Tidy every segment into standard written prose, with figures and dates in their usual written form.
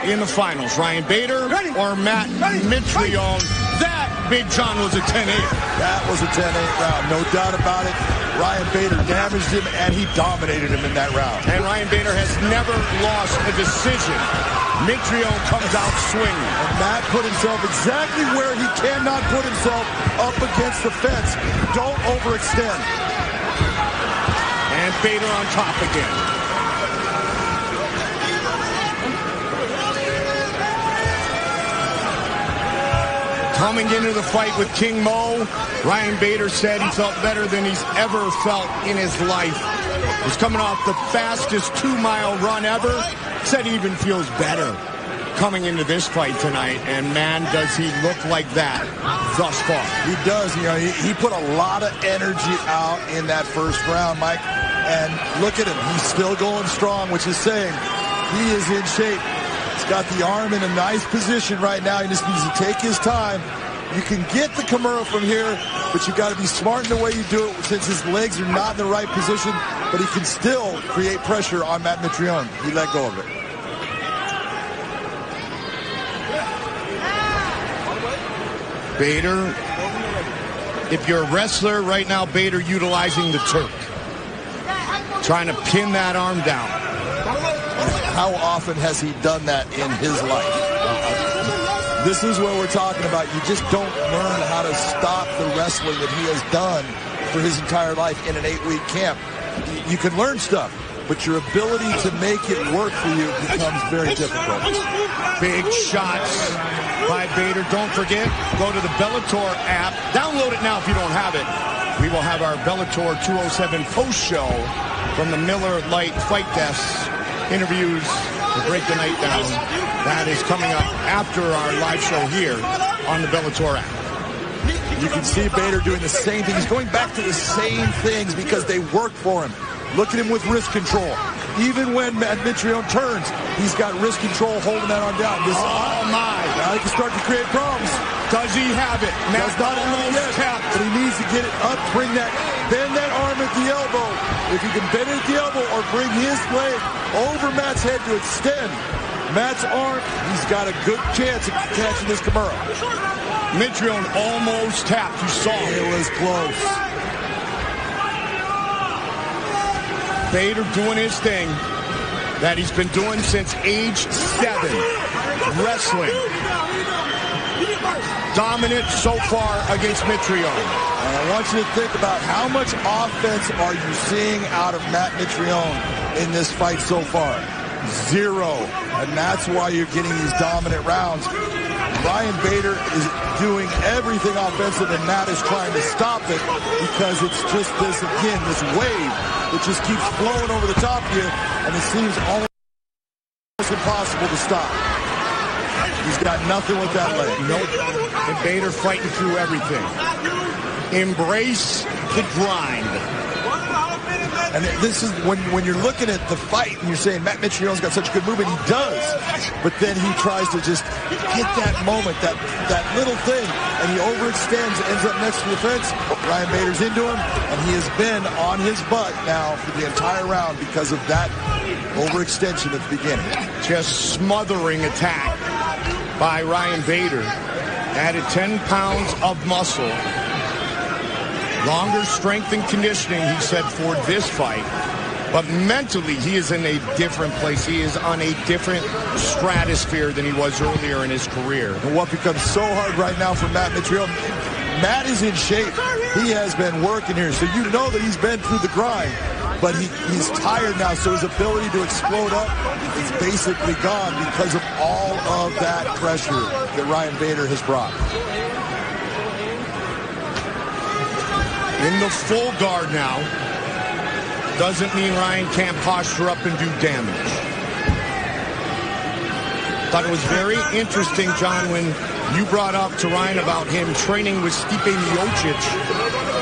in the finals? Ryan Bader or Matt Mitrione? That, Big John, was a 10-8. That was a 10-8 round, no doubt about it. Ryan Bader damaged him, and he dominated him in that round. And Ryan Bader has never lost a decision. Mitrione comes out swinging. And Matt put himself exactly where he cannot put himself, up against the fence. Don't overextend. And Bader on top again. Coming into the fight with King Mo, Ryan Bader said he felt better than he's ever felt in his life. He's coming off the fastest 2-mile run ever. Said he even feels better coming into this fight tonight. And man, does he look like that thus far. He does. You know, he put a lot of energy out in that first round, Mike. And look at him. He's still going strong, which is saying he is in shape. He's got the arm in a nice position right now. He just needs to take his time. You can get the Kimura from here, but you got to be smart in the way you do it since his legs are not in the right position. But he can still create pressure on Matt Mitrione. He let go of it. Bader, if you're a wrestler right now, Bader utilizing the Turk. Trying to pin that arm down. How often has he done that in his life? This is what we're talking about. You just don't learn how to stop the wrestling that he has done for his entire life in an 8-week camp. You can learn stuff, but your ability to make it work for you becomes very difficult. Big shots by Bader. Don't forget, go to the Bellator app. Download it now if you don't have it. We will have our Bellator 207 post show from the Miller Lite Fight Desk. Interviews to break the night down. That is coming up after our live show here on the Bellator app. You can see Bader doing the same thing. He's going back to the same things because they work for him. Look at him with wrist control. Even when Matt Mitrione turns, he's got wrist control holding that arm down. Oh my! Now he can start to create problems. Does he have it? Does not have it yet, but he needs to get it up, bend that arm at the elbow. If he can bend it at the elbow or bring his leg over Matt's head to extend Matt's arm, he's got a good chance of catching this Kimura. Mitrione almost tapped. You saw it. It was close. Bader doing his thing that he's been doing since age 7. Wrestling. Dominant so far against Mitrione. And I want you to think about how much offense are you seeing out of Matt Mitrione in this fight so far? 0. And that's why you're getting these dominant rounds. Ryan Bader is doing everything offensive, and Matt is trying to stop it because it's just this, again, this wave that just keeps flowing over the top of you, and it seems almost impossible to stop. He's got nothing with that leg. Nope. And Bader fighting through everything. Embrace the grind. And this is when you're looking at the fight and you're saying Matt Mitrione's got such good movement. He does. But then he tries to just get that moment, that little thing, and he overextends, ends up next to the fence. Ryan Bader's into him, and he has been on his butt now for the entire round because of that overextension at the beginning. Just smothering attack by Ryan Bader. Added 10 pounds of muscle. Longer strength and conditioning, he said, for this fight. But mentally, he is in a different place. He is on a different stratosphere than he was earlier in his career. And what becomes so hard right now for Matt Mitrione, Matt is in shape. He has been working here, so you know that he's been through the grind. But he's tired now, so his ability to explode up is basically gone because of all of that pressure that Ryan Bader has brought. In the full guard now. Doesn't mean Ryan can't posture up and do damage. Thought it was very interesting, John, when you brought up to Ryan about him training with Stipe Miocic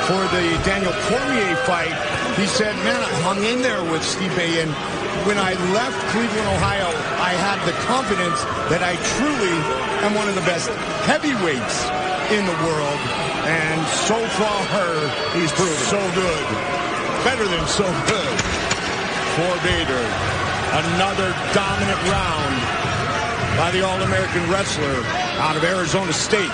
for the Daniel Cormier fight. He said, man, I hung in there with Stipe, and when I left Cleveland, Ohio, I had the confidence that I truly am one of the best heavyweights in the world. And so far, he's proven so good. Better than so good for Bader. Another dominant round by the All-American wrestler out of Arizona State.